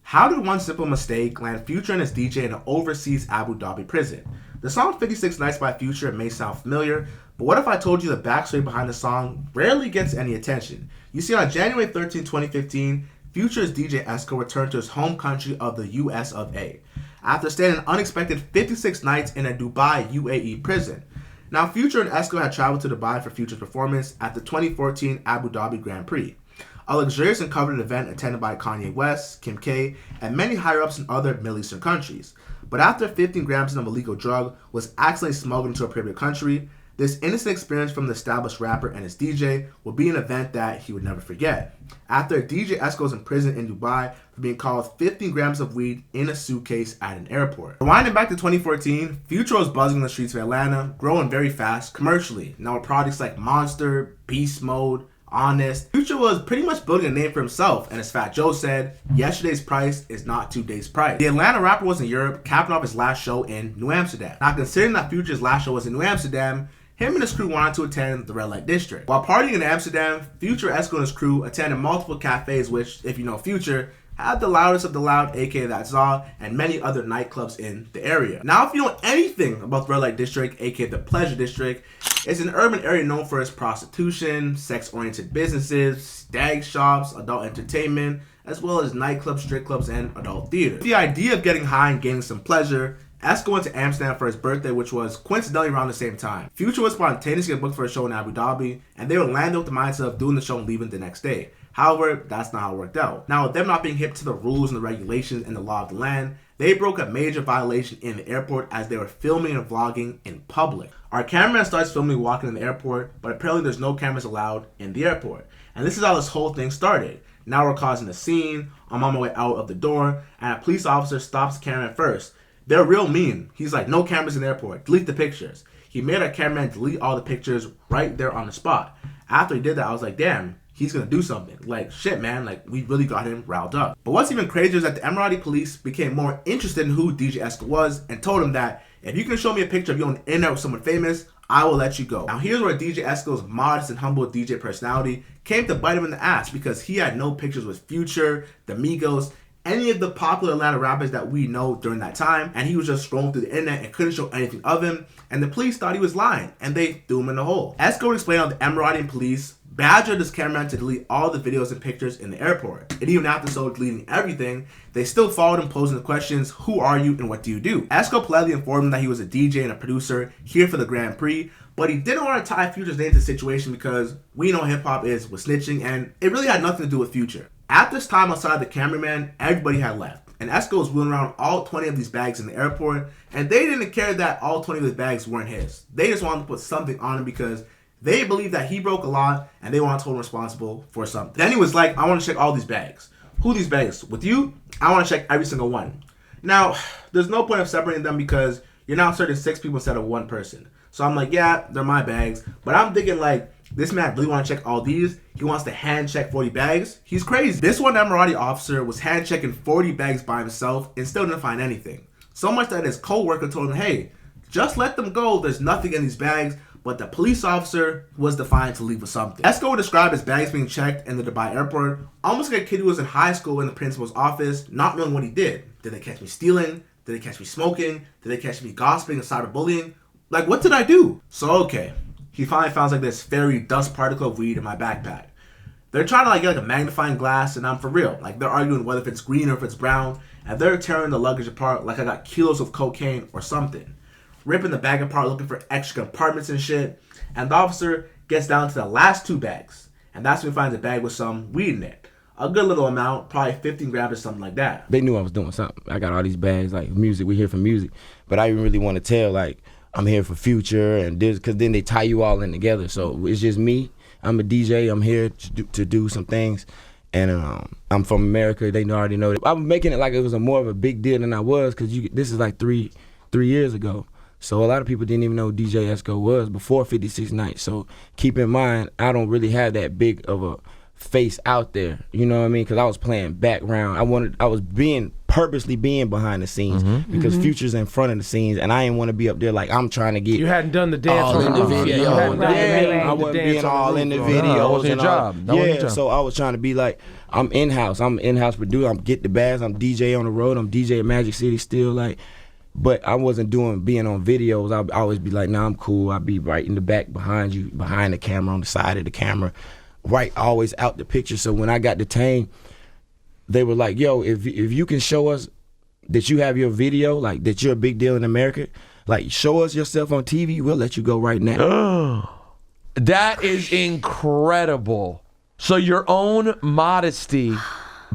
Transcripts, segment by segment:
How did one simple mistake land Future and his DJ in an overseas Abu Dhabi prison? The song 56 Nights by Future may sound familiar, but what if I told you the backstory behind the song rarely gets any attention? You see, on January 13, 2015, Future's DJ Esco returned to his home country of the US of A. after staying an unexpected 56 nights in a Dubai, UAE prison. Now, Future and Esco had traveled to Dubai for Future's performance at the 2014 Abu Dhabi Grand Prix, a luxurious and coveted event attended by Kanye West, Kim K, and many higher-ups in other Middle Eastern countries. But after 15 grams of illegal drug was accidentally smuggled into a Caribbean country, this innocent experience from the established rapper and his DJ would be an event that he would never forget. After DJ Esco was in prison in Dubai for being caught with 15 grams of weed in a suitcase at an airport. Rewinding back to 2014, Future was buzzing the streets of Atlanta, growing very fast commercially. Now with products like Monster, Beast Mode, Honest, Future was pretty much building a name for himself, and as Fat Joe said, yesterday's price is not today's price. The Atlanta rapper was in Europe, capping off his last show in New Amsterdam. Now considering that Future's last show was in New Amsterdam, him and his crew wanted to attend the Red Light District. While partying in Amsterdam, Future, Esco, and his crew attended multiple cafes which, if you know Future, had the loudest of the loud, aka That Zaw, and many other nightclubs in the area. Now, if you know anything about the Red Light District, aka the Pleasure District, it's an urban area known for its prostitution, sex-oriented businesses, stag shops, adult entertainment, as well as nightclubs, strip clubs, and adult theater. The idea of getting high and gaining some pleasure, Esco went to Amsterdam for his birthday, which was coincidentally around the same time. Future was spontaneously booked for a show in Abu Dhabi, and they would land with the mindset of doing the show and leaving the next day. However, that's not how it worked out. Now, with them not being hip to the rules and the regulations and the law of the land, they broke a major violation in the airport as they were filming and vlogging in public. Our cameraman starts filming walking in the airport, but apparently there's no cameras allowed in the airport. And this is how this whole thing started. Now we're causing a scene. I'm on my way out of the door, and a police officer stops the cameraman first. They're real mean. He's like, no cameras in the airport. Delete the pictures. He made our cameraman delete all the pictures right there on the spot. After he did that, I was like, damn, he's gonna do something. Like, shit, man, like, we really got him riled up. But what's even crazier is that the Emirati police became more interested in who DJ Esco was and told him that if you can show me a picture of you on the internet with someone famous, I will let you go. Now here's where DJ Esco's modest and humble DJ personality came to bite him in the ass, because he had no pictures with Future, the Migos, any of the popular Atlanta rappers that we know during that time, and he was just scrolling through the internet and couldn't show anything of him, and the police thought he was lying, and they threw him in the hole. Esco explained how the Emirati police badgered this cameraman to delete all the videos and pictures in the airport. And even after so deleting everything, they still followed him, posing the questions, who are you and what do you do? Esco politely informed him that he was a DJ and a producer here for the Grand Prix, but he didn't want to tie Future's name to the situation because we know hip-hop is with snitching, and it really had nothing to do with Future. After this time outside the cameraman, everybody had left, and Esco was wheeling around all 20 of these bags in the airport, and they didn't care that all 20 of his bags weren't his. They just wanted to put something on him because they believed that he broke a law and they wanted to hold him responsible for something. Then he was like, I want to check all these bags. Who these bags? With you? I want to check every single one. Now, there's no point of separating them because you're now serving 6 people instead of 1 person. So I'm like, yeah, they're my bags. But I'm thinking like, this man really want to check all these? He wants to hand check 40 bags? He's crazy. This one Emirati officer was hand checking 40 bags by himself and still didn't find anything. So much that his co-worker told him, hey, just let them go. There's nothing in these bags. But the police officer was defiant to leave with something. Esco would describe his bags being checked in the Dubai airport almost like a kid who was in high school in the principal's office, not knowing what he did. Did they catch me stealing? Did they catch me smoking? Did they catch me gossiping and cyberbullying? Like, what did I do? So, okay. He finally found like this fairy dust particle of weed in my backpack. They're trying to like get like a magnifying glass, and I'm for real. Like, they're arguing whether if it's green or if it's brown, and they're tearing the luggage apart like I got kilos of cocaine or something. Ripping the bag apart looking for extra compartments and shit. And the officer gets down to the last 2 bags. And that's when he finds a bag with some weed in it. A good little amount, probably 15 grams or something like that. They knew I was doing something. I got all these bags, like music, we here for music. But I didn't really want to tell, like, I'm here for Future and this, because then they tie you all in together. So it's just me. I'm a DJ. I'm here to do some things. And I'm from America. They already know that. I'm making it like it was more of a big deal than I was, because this is like three years ago. So a lot of people didn't even know who DJ Esco was before 56 Nights. So keep in mind, I don't really have that big of a face out there. You know what I mean? Because I was playing background. I was purposely being behind the scenes because Future's in front of the scenes, and I didn't want to be up there like I'm trying to get. You hadn't done the dance all on in the roof video. yet. I wasn't being all in the video. That wasn't your job. That wasn't your job. So I was trying to be like, I'm in-house. I'm in-house producer. I'm get the bags. I'm DJ on the road. I'm DJ at Magic City still, like. But I wasn't being on videos. I'd always be like, nah, I'm cool. I'd be right in the back behind you, behind the camera, on the side of the camera, right, always out the picture. So when I got detained, they were like, yo, if you can show us that you have your video, like that you're a big deal in America, like show us yourself on TV, we'll let you go right now. That is incredible. So your own modesty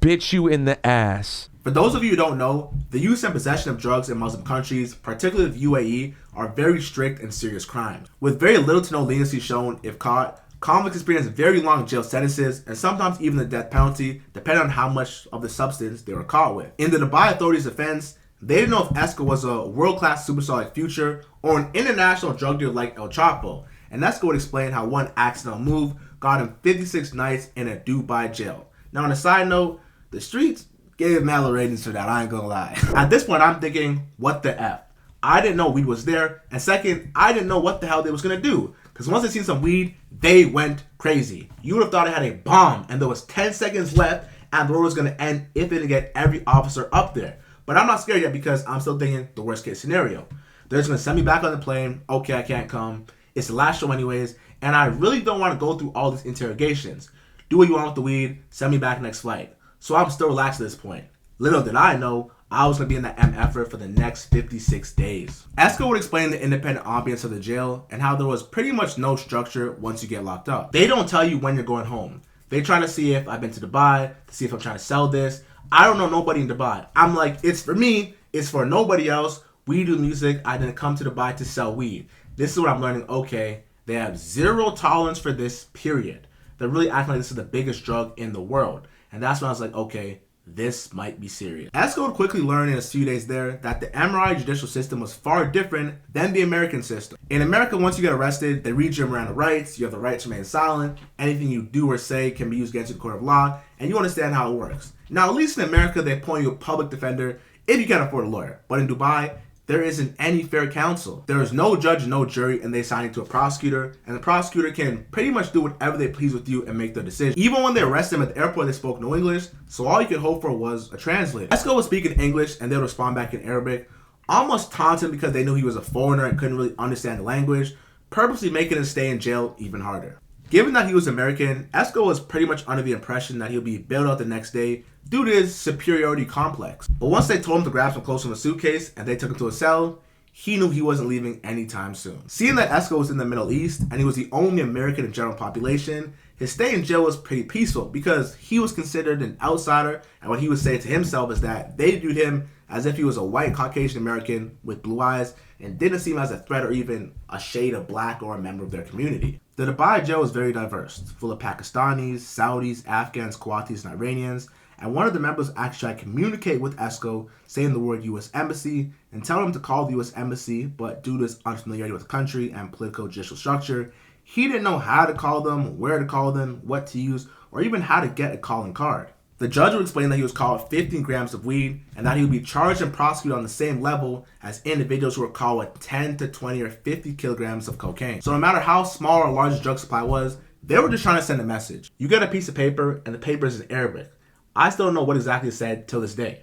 bit you in the ass. For those of you who don't know, the use and possession of drugs in Muslim countries, particularly the UAE, are very strict and serious crimes. With very little to no leniency shown if caught, convicts experience very long jail sentences and sometimes even the death penalty, depending on how much of the substance they were caught with. In the Dubai authorities' defense, they didn't know if Esco was a world-class superstar like Future or an international drug dealer like El Chapo, and Esco would explain how one accidental move got him 56 nights in a Dubai jail. Now on a side note, the streets gave mad ratings for that, I ain't gonna lie. At this point, I'm thinking, what the F? I didn't know weed was there, and second, I didn't know what the hell they was gonna do. Because once they seen some weed, they went crazy. You would have thought it had a bomb, and there was 10 seconds left, and the road was gonna end if they didn't get every officer up there. But I'm not scared yet because I'm still thinking the worst case scenario. They're just gonna send me back on the plane, okay, I can't come. It's the last show anyways, and I really don't want to go through all these interrogations. Do what you want with the weed, send me back next flight. So I'm still relaxed at this point. Little did I know, I was going to be in the MF for the next 56 days. Esco would explain the independent ambience of the jail and how there was pretty much no structure once you get locked up. They don't tell you when you're going home. They trying to see if I've been to Dubai, to see if I'm trying to sell this. I don't know nobody in Dubai. I'm like, it's for me, it's for nobody else. We do music, I didn't come to Dubai to sell weed. This is what I'm learning, okay, they have zero tolerance for this, period. They're really acting like this is the biggest drug in the world. And that's when I was like, okay, this might be serious. Esco would quickly learn in a few days there that the MRI judicial system was far different than the American system. In America, once you get arrested, they read your Miranda rights, you have the right to remain silent, anything you do or say can be used against you in the court of law, and you understand how it works. Now, at least in America, they appoint you a public defender if you can't afford a lawyer. But in Dubai, there isn't any fair counsel. There is no judge, no jury, and they assign you to a prosecutor, and the prosecutor can pretty much do whatever they please with you and make their decision. Even when they arrested him at the airport, they spoke no English, so all you could hope for was a translator. Esco was speaking English, and they would respond back in Arabic, almost taunting because they knew he was a foreigner and couldn't really understand the language, purposely making his stay in jail even harder. Given that he was American, Esco was pretty much under the impression that he'll be bailed out the next day due to his superiority complex. But once they told him to grab some clothes from a suitcase and they took him to a cell, he knew he wasn't leaving anytime soon. Seeing that Esco was in the Middle East and he was the only American in general population, his stay in jail was pretty peaceful because he was considered an outsider, and what he would say to himself is that they viewed him as if he was a white Caucasian American with blue eyes and didn't see him as a threat or even a shade of black or a member of their community. The Dubai jail is very diverse, full of Pakistanis, Saudis, Afghans, Kuwaitis, and Iranians, and one of the members actually tried to communicate with Esco, saying the word U.S. Embassy, and telling him to call the U.S. Embassy, but due to his unfamiliarity with the country and political judicial structure, he didn't know how to call them, where to call them, what to use, or even how to get a calling card. The judge would explain that he was caught with 15 grams of weed and that he would be charged and prosecuted on the same level as individuals who were caught with 10 to 20 or 50 kilograms of cocaine. So no matter how small or large the drug supply was, they were just trying to send a message. You get a piece of paper and the paper is in Arabic. I still don't know what exactly it said till this day.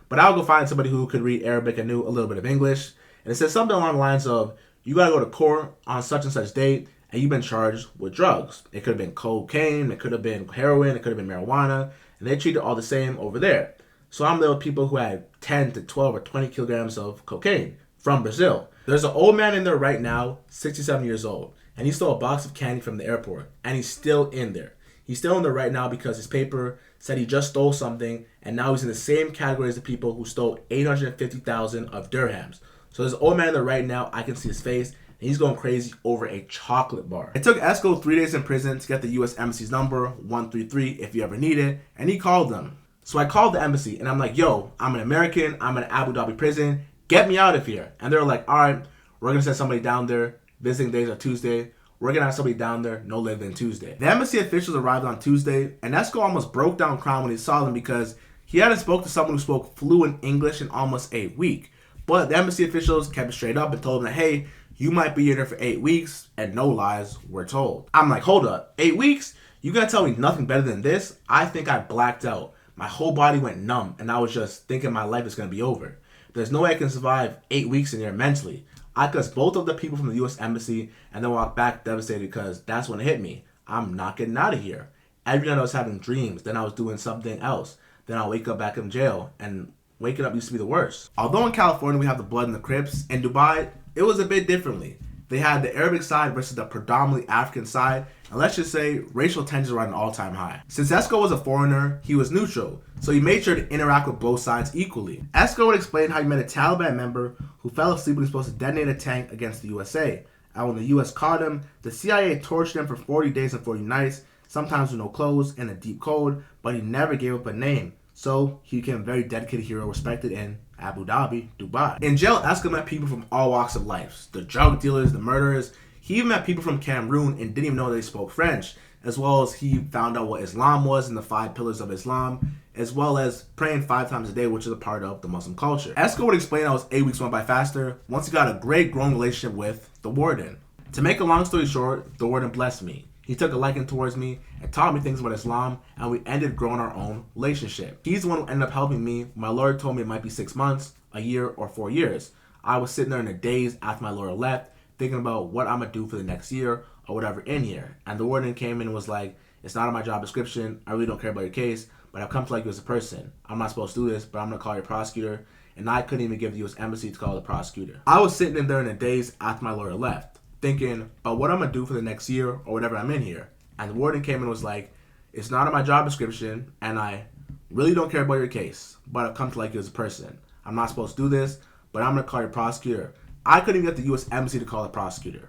But I'll go find somebody who could read Arabic and knew a little bit of English. And it said something along the lines of, you gotta go to court on such and such date and you've been charged with drugs. It could have been cocaine, it could have been heroin, it could have been marijuana. And they treat it all the same over there. So I'm there with people who had 10 to 12 or 20 kilograms of cocaine from Brazil. There's an old man in there right now, 67 years old, and he stole a box of candy from the airport, and he's still in there. He's still in there right now because his paper said he just stole something, and now he's in the same category as the people who stole 850,000 of dirhams. So there's an old man in there right now, I can see his face, and he's going crazy over a chocolate bar. It took Esco 3 days in prison to get the U.S. Embassy's number, 133, if you ever need it, and he called them. So I called the embassy, and I'm like, yo, I'm an American, I'm in Abu Dhabi prison, get me out of here. And they're like, all right, we're going to send somebody down there, visiting days are Tuesday, we're gonna have somebody down there no later than Tuesday. The embassy officials arrived on Tuesday, and Esco almost broke down crying when he saw them because he hadn't spoke to someone who spoke fluent English in almost a week. But the embassy officials kept it straight up and told him that, hey, you might be here for 8 weeks, and no lies were told. I'm like, hold up, 8 weeks? You gonna tell me nothing better than this? I think I blacked out. My whole body went numb, and I was just thinking my life is gonna be over. There's no way I can survive 8 weeks in here mentally. I cussed both of the people from the U.S. Embassy and then walked back devastated because that's when it hit me. I'm not getting out of here. Every night I was having dreams, then I was doing something else. Then I'll wake up back in jail, and waking up used to be the worst. Although in California we have the Blood and the Crips, in Dubai, it was a bit differently. They had the Arabic side versus the predominantly African side, and let's just say racial tensions were at an all-time high. Since Esco was a foreigner, he was neutral, so he made sure to interact with both sides equally. Esco would explain how he met a Taliban member who fell asleep when he was supposed to detonate a tank against the USA, and when the US caught him, the CIA tortured him for 40 days and 40 nights, sometimes with no clothes and a deep cold, but he never gave up a name. So he became a very dedicated hero respected in Abu Dhabi, Dubai. In jail, Esco met people from all walks of life. The drug dealers, the murderers. He even met people from Cameroon and didn't even know they spoke French. As well as he found out what Islam was and the 5 pillars of Islam. As well as praying 5 times a day, which is a part of the Muslim culture. Esco would explain how his 8 weeks went by faster once he got a great growing relationship with the warden. To make a long story short, the warden blessed me. He took a liking towards me and taught me things about Islam, and we ended growing our own relationship. He's the one who ended up helping me. My lawyer told me it might be 6 months, a year, or 4 years. I was sitting there in the days after my lawyer left, thinking about what I'm gonna do for the next year or whatever in here. And the warden came in and was like, it's not on my job description. I really don't care about your case, but I've come to like you as a person. I'm not supposed to do this, but I'm gonna call your prosecutor. And I couldn't even give the U.S. Embassy to call the prosecutor. I was sitting in there in the days after my lawyer left, thinking about what I'm gonna do for the next year or whatever I'm in here. And the warden came in and was like, it's not on my job description, and I really don't care about your case, but I've come to like you as a person. I'm not supposed to do this, but I'm gonna call your prosecutor. I couldn't even get the U.S. Embassy to call the prosecutor.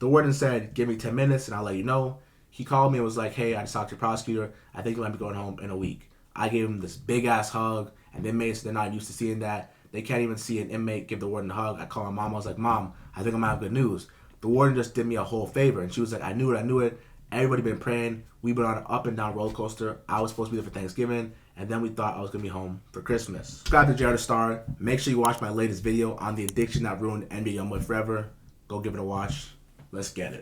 The warden said, give me 10 minutes and I'll let you know. He called me and was like, hey, I just talked to your prosecutor. I think you might be going home in a week. I gave him this big ass hug, and the inmates, they're not used to seeing that. They can't even see an inmate give the warden a hug. I called my mom. I was like, Mom, I think I'm gonna have good news. The warden just did me a whole favor, and she was like, I knew it. Everybody been praying. We've been on an up and down roller coaster. I was supposed to be there for Thanksgiving, and then we thought I was gonna be home for Christmas. Subscribe to Jared Star. Make sure you watch my latest video on the addiction that ruined NBA Youngboy forever. Go give it a watch. Let's get it.